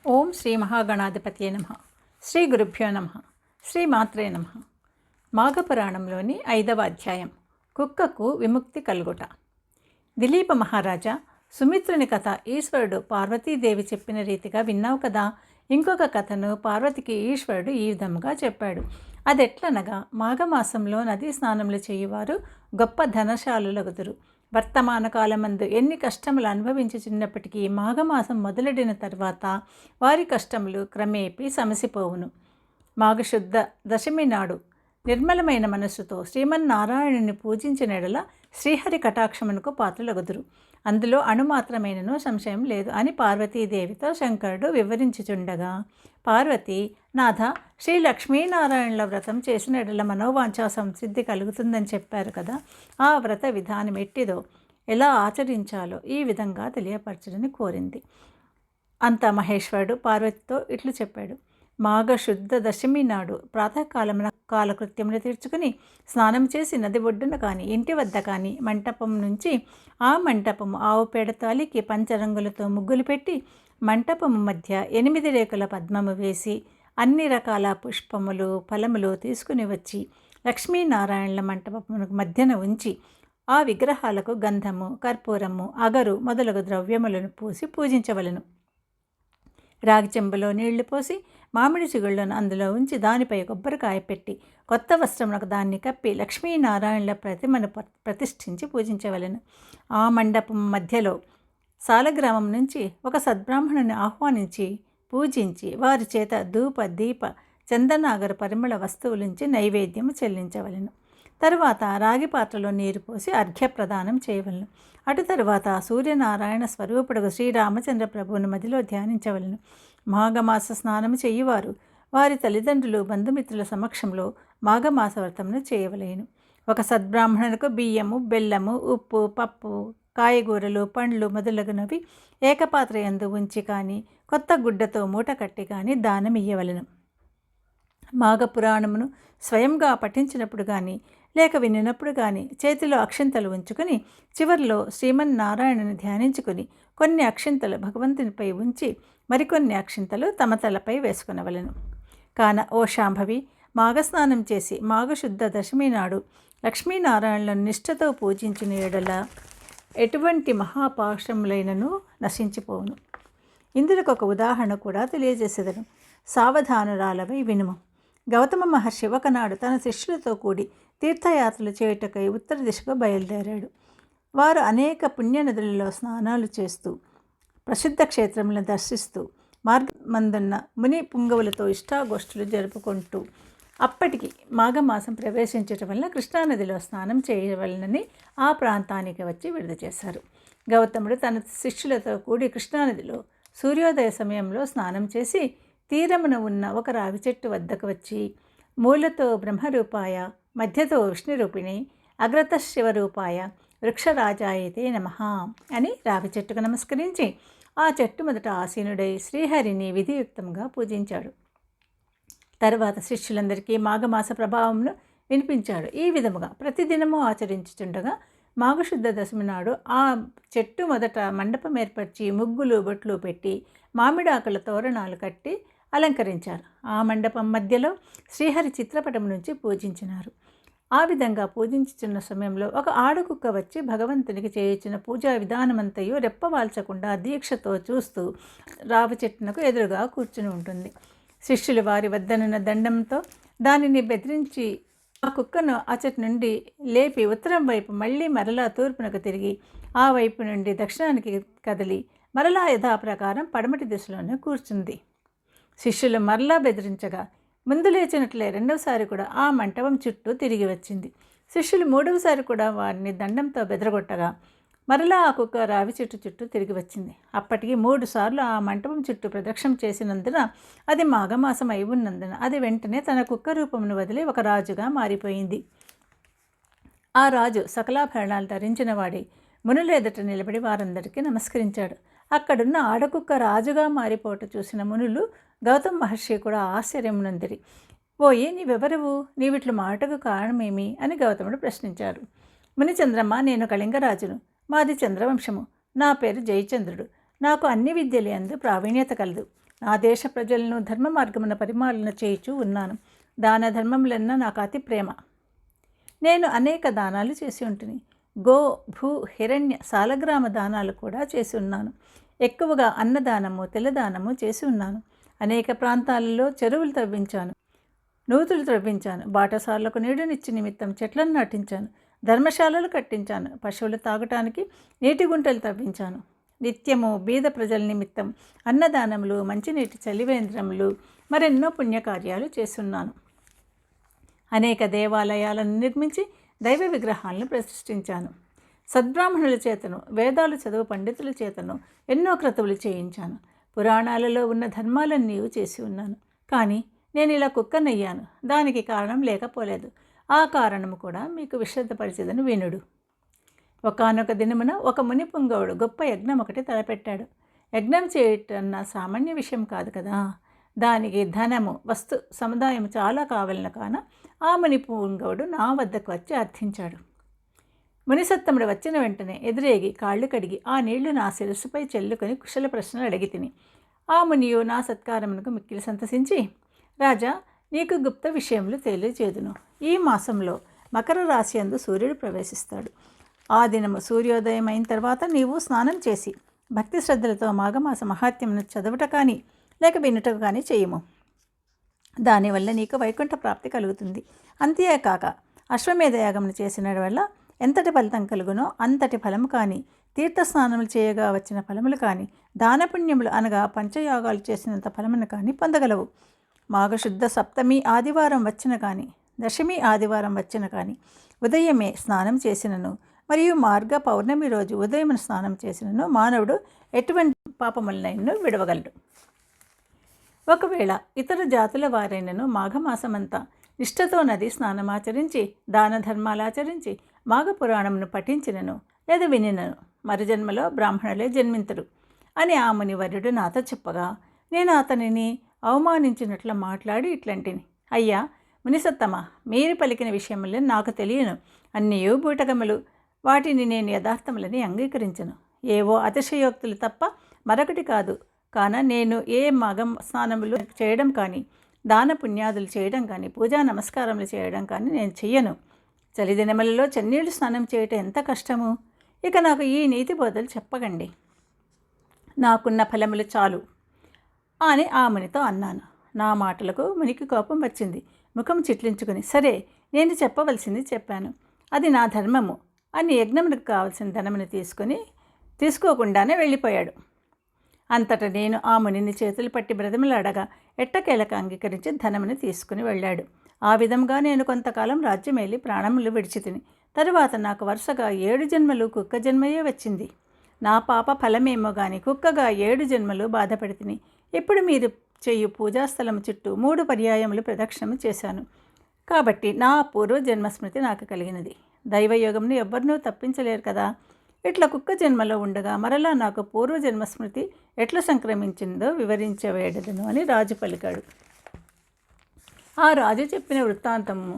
ఓం శ్రీ మహాగణాధిపతియే నమః. శ్రీ గురుభ్యో నమః. శ్రీ మాత్రే నమః. మాఘపురాణంలోని 5వ అధ్యాయం, కుక్కకు విముక్తి కలుగుట. దిలీప మహారాజా, సుమిత్రుని కథ ఈశ్వరుడు పార్వతీదేవి చెప్పిన రీతిగా విన్నావు కదా. ఇంకొక కథను పార్వతికి ఈశ్వరుడు ఈ విధముగా చెప్పాడు. అదెట్లనగా, మాఘమాసంలో నదీ స్నానములు చేయువారు గొప్ప ధనశాలులగుదురు. వర్తమాన కాలమందు ఎన్ని కష్టములు అనుభవించుచున్నప్పటికీ మాఘమాసం మొదలెడిన తర్వాత వారి కష్టములు క్రమేపీ సమసిపోవును. మాఘశుద్ధ దశమి నాడు నిర్మలమైన మనస్సుతో శ్రీమన్నారాయణుని పూజించిన ఎడల శ్రీహరి కటాక్షమునకు పాత్రలగుదురు. అందులో అణుమాత్రమైనను సంశయం లేదు అని పార్వతీదేవితో శంకరుడు వివరించుచుండగా, పార్వతి, నాథ, శ్రీ లక్ష్మీనారాయణుల వ్రతం చేసిన ఎడల మనోవాంఛా సంసిద్ధి కలుగుతుందని చెప్పారు కదా. ఆ వ్రత విధానం ఎట్టిదో, ఎలా ఆచరించాలో ఈ విధంగా తెలియపరచడని కోరింది. అంత మహేశ్వరుడు పార్వతితో ఇట్లు చెప్పాడు. మాఘశుద్ధ దశమి నాడు ప్రాతకాలమున కాలకృత్యములు తీర్చుకుని స్నానం చేసి నది ఒడ్డున కానీ ఇంటి వద్ద కానీ మంటపం నుంచి ఆ మంటపము ఆవు పేడతో అలికి పంచరంగులతో ముగ్గులు పెట్టి మంటపము మధ్య 8 రేకుల పద్మము వేసి అన్ని రకాల పుష్పములు ఫలములు తీసుకుని వచ్చి లక్ష్మీనారాయణుల మంటపము మధ్యన ఉంచి ఆ విగ్రహాలకు గంధము, కర్పూరము, అగరు మొదలగు ద్రవ్యములను పూసి పూజించవలను. రాగి చెంబులో నీళ్లు పోసి మామిడి చిగుళ్లను అందులో ఉంచి దానిపై కొబ్బరికాయ పెట్టి కొత్త వస్త్రములకు దాన్ని కప్పి లక్ష్మీనారాయణుల ప్రతిమను ప్రతిష్ఠించి పూజించవలను. ఆ మండపం మధ్యలో సాలగ్రామం నుంచి ఒక సద్బ్రాహ్మణుని ఆహ్వానించి పూజించి వారి చేత ధూప దీప చందనాగర పరిమళ వస్తువులుంచి నైవేద్యము చెల్లించవలను. తరువాత రాగి పాత్రలో నీరు పోసి అర్ఘ్యప్రదానం చేయవలను. అటు తరువాత సూర్యనారాయణ స్వరూపుడు శ్రీరామచంద్ర ప్రభువుని మదిలో ధ్యానించవలను. మాఘమాస స్నానము చేయువారు వారి తల్లిదండ్రులు బంధుమిత్రుల సమక్షంలో మాఘమాస వ్రతమును చేయవలేను. ఒక సద్బ్రాహ్మణులకు బియ్యము, బెల్లము, ఉప్పు, పప్పు, కాయగూరలు, పండ్లు మొదలగునవి ఏకపాత్ర యందు ఉంచి కానీ కొత్త గుడ్డతో మూట కట్టి కానీ దానం ఇయ్యవలను. మాఘపురాణమును స్వయంగా పఠించినప్పుడు కానీ లేక వినినప్పుడు కానీ చేతిలో అక్షింతలు ఉంచుకొని చివరిలో శ్రీమన్నారాయణుని ధ్యానించుకుని కొన్ని అక్షింతలు భగవంతునిపై ఉంచి మరికొన్ని అక్షింతలు తమ తలపై వేసుకునవలను. కాన ఓ శాంభవి, మాఘస్నానం చేసి మాఘశుద్ధ దశమి నాడు లక్ష్మీనారాయణులను నిష్ఠతో పూజించిన ఎడల ఎటువంటి మహాపాశములైనను నశించిపోవును. ఇందులకు ఒక ఉదాహరణ కూడా తెలియజేసేదను. సావధానురాలవై వినుము. గౌతమ మహర్షి ఒకనాడు తన శిష్యులతో కూడి తీర్థయాత్రలు చేయుటకై ఉత్తర దిశకు బయలుదేరాడు. వారు అనేక పుణ్యనదులలో స్నానాలు చేస్తూ ప్రసిద్ధ క్షేత్రములను దర్శిస్తూ మార్గమందున్న ముని పుంగవులతో ఇష్టాగోష్ఠులు జరుపుకుంటూ అప్పటికి మాఘమాసం ప్రవేశించటం వల్ల కృష్ణానదిలో స్నానం చేయవలనని ఆ ప్రాంతానికి వచ్చి విడుదల చేశారు. గౌతముడు తన శిష్యులతో కూడి కృష్ణానదిలో సూర్యోదయ సమయంలో స్నానం చేసి తీరమున ఉన్న ఒక రావి చెట్టు వద్దకు వచ్చి మూలతో బ్రహ్మరూపాయ, మధ్యతో విష్ణురూపిణి, అగ్రత శివరూపాయ, వృక్షరాజాయతే నమః అని రావి చెట్టుకు నమస్కరించి ఆ చెట్టు మొదట ఆసీనుడై శ్రీహరిని విధియుక్తంగా పూజించాడు. తర్వాత శిష్యులందరికీ మాఘమాస ప్రభావమును వినిపించాడు. ఈ విధముగా ప్రతిదినము ఆచరించుచుండగా మాఘశుద్ధ దశమి నాడు ఆ చెట్టు మొదట మండపం ఏర్పరిచి ముగ్గులు బొట్లు పెట్టి మామిడాకుల తోరణాలు కట్టి అలంకరించారు. ఆ మండపం మధ్యలో శ్రీహరి చిత్రపటం నుంచి పూజించినారు. ఆ విధంగా పూజించుచున్న సమయంలో ఒక ఆడకుక్క వచ్చి భగవంతునికి చేయించిన పూజా విధానమంతయు రెప్పవాల్చకుండా దీక్షతో చూస్తూ రావి చెట్టునకు ఎదురుగా కూర్చుని ఉంటుంది. శిష్యులు వారి వద్దనున్న దండంతో దానిని బెదిరించి ఆ కుక్కను ఆ చెట్టు నుండి లేపి ఉత్తరం వైపు మళ్ళీ మరలా తూర్పునకు తిరిగి ఆ వైపు నుండి దక్షిణానికి కదిలి మరలా యథాప్రకారం పడమటి దిశలోనే కూర్చుంది. శిష్యులు మరలా బెదిరించగా ముందు లేచినట్లే రెండవసారి కూడా ఆ మంటపం చుట్టూ తిరిగి వచ్చింది. శిష్యులు మూడవసారి కూడా వారిని దండంతో బెదరగొట్టగా మరలా ఆ కుక్క రావి చెట్టు చుట్టూ తిరిగి వచ్చింది. అప్పటికి 3 సార్లు ఆ మంటపం చుట్టూ ప్రదక్షిణ చేసినందున అది మాఘమాసం అయి ఉన్నందున అది వెంటనే తన కుక్క రూపమును వదిలి ఒక రాజుగా మారిపోయింది. ఆ రాజు సకలాభరణాలు ధరించిన వాడి మునుల ఎదుట నిలబడి వారందరికీ నమస్కరించాడు. అక్కడున్న ఆడకుక్క రాజుగా మారిపోవట చూసిన మునులు గౌతమ మహర్షి కూడా ఆశ్చర్యమునందిరి. పోయి, నీవెవరవు, నీవిట్లు మాటకు కారణమేమి అని గౌతముడు ప్రశ్నించాడు. మునిచంద్రమ్మ, నేను కళింగరాజును, మాది చంద్రవంశము, నా పేరు జయచంద్రుడు. నాకు అన్ని విద్యలందు ప్రావీణ్యత కలదు. నా దేశ ప్రజలను ధర్మ మార్గమున పరిపాలన చేయుచూ ఉన్నాను. దాన ధర్మములన్న నాకు అతి ప్రేమ. నేను అనేక దానాలు చేసి ఉంటుంది. గో భూ హిరణ్య సాలగ్రామ దానాలు కూడా చేసి ఉన్నాను. ఎక్కువగా అన్నదానము తెల్లదానము చేసి ఉన్నాను. అనేక ప్రాంతాలలో చెరువులు తవ్వించాను, నూతులు త్రవ్వించాను. బాటసార్లకు నీడనిచ్చి నిమిత్తం చెట్లను నాటించాను. ధర్మశాలలు కట్టించాను. పశువులు తాగటానికి నీటి గుంటలు తవ్వించాను. నిత్యము బీద ప్రజల నిమిత్తం అన్నదానములు, మంచినీటి చలివేంద్రములు, మరెన్నో పుణ్యకార్యాలు చేస్తున్నాను. అనేక దేవాలయాలను నిర్మించి దైవ విగ్రహాలను ప్రతిష్ఠించాను. సద్బ్రాహ్మణుల చేతను, వేదాలు చదువు పండితుల చేతను ఎన్నో క్రతువులు చేయించాను. పురాణాలలో ఉన్న ధర్మాలన్నీ చేసి ఉన్నాను. కానీ నేను ఇలా కుక్కనయ్యాను. దానికి కారణం లేకపోలేదు. ఆ కారణము కూడా మీకు విశ్రద్ధపరిచేదని వినుడు. ఒకానొక దినమున ఒక ముని పుంగవుడు గొప్ప యజ్ఞం ఒకటి తలపెట్టాడు. యజ్ఞం చేయటన్న సామాన్య విషయం కాదు కదా. దానికి ధనము, వస్తు సముదాయం చాలా కావాలని కాన ఆ ముని పుంగవుడు నా వద్దకు వచ్చి అర్థించాడు. మునిసత్తముడు వచ్చిన వెంటనే ఎదురేగి కాళ్ళు కడిగి ఆ నీళ్లు నా శిరస్సుపై చెల్లుకొని కుశల ప్రశ్నలు అడిగి తిని, ఆ మునియు నా సత్కారమునకు మిక్కిలి సంతసించి, రాజా, నీకు గుప్త విషయములు తెలియచేదును. ఈ మాసంలో మకర రాశి యందు సూర్యుడు ప్రవేశిస్తాడు. ఆ దినము సూర్యోదయం అయిన తర్వాత నీవు స్నానం చేసి భక్తి శ్రద్ధలతో మాఘమాస మహాత్మ్యమును చదవట కానీ లేక వినుట కానీ చేయము. దానివల్ల నీకు వైకుంఠ ప్రాప్తి కలుగుతుంది. అంతేకాక అశ్వమేధయాగమును చేసిన వల్ల ఎంతటి ఫలితం కలుగునో అంతటి ఫలము కానీ, తీర్థస్నానములు చేయగా వచ్చిన ఫలములు కానీ, దానపుణ్యములు అనగా పంచయాగాలు చేసినంత ఫలమును కానీ పొందగలవు. మాఘశుద్ధ సప్తమి ఆదివారం వచ్చిన కానీ, దశమి ఆదివారం వచ్చిన కానీ ఉదయమే స్నానం చేసినను, మరియు మార్గ పౌర్ణమి రోజు ఉదయం స్నానం చేసినను మానవుడు ఎటువంటి పాపములనైనా విడవగలడు. ఒకవేళ ఇతర జాతుల వారైనను మాఘమాసమంతా నిష్ఠతో నది స్నానమాచరించి దాన ధర్మాలాచరించి మాఘపురాణమును పఠించినను లేదా వినినను మరుజన్మలో బ్రాహ్మణులే జన్మింతుడు అని ఆ మునివర్యుడు నాతో చెప్పగా, నేను అతనిని అవమానించినట్లు మాట్లాడి ఇట్లాంటిని, అయ్యా మునిసత్తమ, మీరు పలికిన విషయములే నాకు తెలియను. అన్నయూ బూటకములు, వాటిని నేను యథార్థములని అంగీకరించను. ఏవో అతిశయోక్తులు తప్ప మరొకటి కాదు. కాన నేను ఏ మగం స్నానములు చేయడం కానీ, దాన పుణ్యాదులు చేయడం కానీ, పూజా నమస్కారములు చేయడం కానీ నేను చెయ్యను. చలిదినములలో చన్నీళ్ళు స్నానం చేయటం ఎంత కష్టము. ఇక నాకు ఈ నీతి బోధలు చెప్పగండి. నాకున్న ఫలములు చాలు అని ఆ మునితో అన్నాను. నా మాటలకు మునికి కోపం వచ్చింది. ముఖం చిట్లించుకుని, సరే, నేను చెప్పవలసింది చెప్పాను, అది నా ధర్మము అని యజ్ఞమునికి కావలసిన ధనమును తీసుకోకుండానే వెళ్ళిపోయాడు. అంతటా నేను ఆ మునిని చేతులు పట్టి బ్రతిమలాడగా ఎట్టకేలకు అంగీకరించి ధనమును తీసుకుని వెళ్ళాడు. ఆ విధంగా నేను కొంతకాలం రాజ్యమేలి ప్రాణములు విడిచితిని. తరువాత నాకు వరుసగా 7 జన్మలు కుక్క జన్మయే వచ్చింది. నా పాప ఫలమేమో గాని కుక్కగా 7 జన్మలు బాధపడితిని. ఇప్పుడు మీరు చేయు పూజాస్థలము చుట్టూ 3 పర్యాయములు ప్రదక్షిణము చేశాను. కాబట్టి నా పూర్వ జన్మస్మృతి నాకు కలిగినది. దైవయోగంను ఎవ్వరినూ తప్పించలేరు కదా. ఇట్లా కుక్క జన్మలో ఉండగా మరలా నాకు పూర్వ జన్మస్మృతి ఎట్లా సంక్రమించిందో వివరించవేడదును అని రాజు పలికాడు. ఆ రాజు చెప్పిన వృత్తాంతము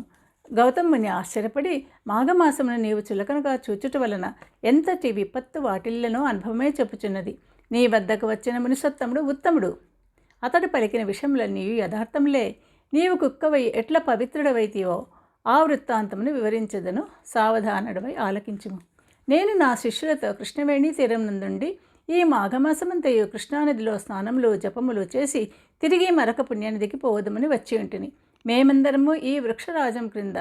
గౌతముని ఆశ్చర్యపడి, మాఘమాసమును నీవు చులకనగా చూచుట వలన ఎంతటి విపత్తు వాటిల్లను అనుభవమే చెప్పుచున్నది. నీ వద్దకు వచ్చిన మునిసత్తముడు ఉత్తముడు. అతడు పలికిన విషయములన్నీ యథార్థములే. నీవు కుక్కవై ఎట్లా పవిత్రుడవైతివో ఆ వృత్తాంతమును వివరించదను, సావధానుడవై ఆలకించుము. నేను నా శిష్యులతో కృష్ణవేణి తీరం నుండి ఈ మాఘమాసమంతయు కృష్ణానదిలో స్నానములు జపములు చేసి తిరిగి మరొక పుణ్యనదికి పోవదమని వచ్చి ఉంటిని. మేమందరము ఈ వృక్షరాజం క్రింద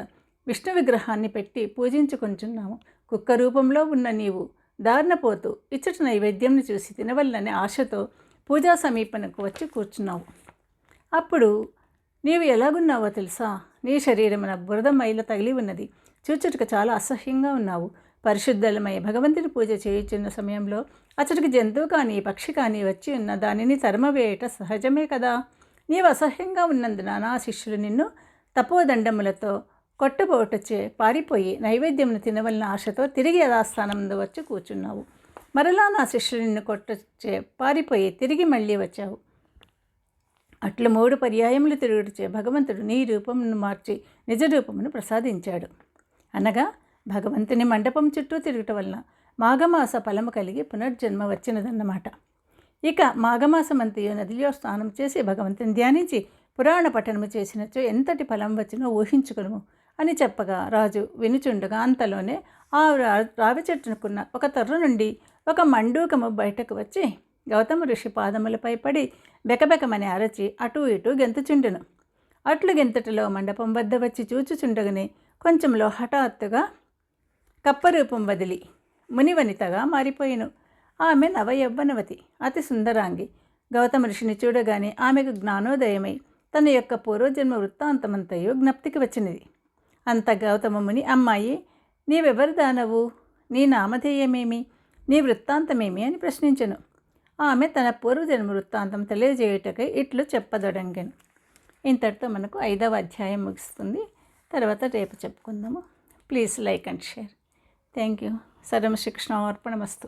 విష్ణు విగ్రహాన్ని పెట్టి పూజించుకుంటున్నాము. కుక్క రూపంలో ఉన్న నీవు దారినపోతూ ఇచ్చట నైవేద్యంను చూసి తినవల్లని ఆశతో పూజా సమీపనకు వచ్చి కూర్చున్నావు. అప్పుడు నీవు ఎలాగున్నావో తెలుసా? నీ శరీరమున బురద మైల తగిలి ఉన్నది. చూచుటకు చాలా అసహ్యంగా ఉన్నావు. పరిశుద్ధలమై భగవంతుని పూజ చేయుచున్న సమయంలో అతడికి జంతువు కానీ పక్షి కానీ వచ్చి ఉన్న దానిని తరమవేయట సహజమే కదా. నీవు అసహ్యంగా ఉన్నందున నా శిష్యులు నిన్ను తపోదండములతో కొట్టబోటచే పారిపోయి నైవేద్యమును తినవలన ఆశతో తిరిగి యథాస్థానంలో వచ్చి కూర్చున్నావు. మరలా నా శిష్యులు నిన్ను కొట్టచే పారిపోయి తిరిగి మళ్ళీ వచ్చావు. అట్లు 3 పర్యాయములు తిరుగుటచే భగవంతుడు నీ రూపమును మార్చి నిజ రూపమును ప్రసాదించాడు. అనగా భగవంతుని మండపం చుట్టూ తిరుగుట వలన మాఘమాస ఫలము కలిగి పునర్జన్మ వచ్చినదన్నమాట. ఇక మాఘమాసమంతయు నదిలో స్నానం చేసి భగవంతుని ధ్యానించి పురాణ పఠనము చేసినచో ఎంతటి ఫలం వచ్చినో ఊహించుకును అని చెప్పగా రాజు వినుచుండగా అంతలోనే ఆ రావి చెట్టునుకున్న ఒక తర్రు నుండి ఒక మండూకము బయటకు వచ్చి గౌతమ ఋషి పాదములపై పడి బెకబెకమని అరచి అటూ ఇటూ గెంతుచుండెను. అట్లు గెంతుటలో మండపం వద్ద వచ్చి చూచుచుండగానే కొంచెంలో హఠాత్తుగా కప్పరూపం వదిలి మునివనితగా మారిపోయిను. ఆమె నవయవ్వనవతి, అతి సుందరాంగి. గౌతమ ఋషిని చూడగానే ఆమెకు జ్ఞానోదయమై తన యొక్క పూర్వజన్మ వృత్తాంతమంతయు జ్ఞప్తికి వచ్చినది. అంత గౌతమ ముని, అమ్మాయి, నీవెవరు దానవు? నీ నామధేయమేమి? నీ వృత్తాంతమేమి అని ప్రశ్నించెను. ఆమె తన పూర్వజన్మ వృత్తాంతం తెలియజేయుటకై ఇట్లు చెప్పదొడంగెను. ఇంతటితో మనకు 5వ అధ్యాయం ముగుస్తుంది. తర్వాత రేపు చెప్పుకుందాము. Please like and share. Thank you. సర్వం శ్రీకృష్ణార్పణమస్తు.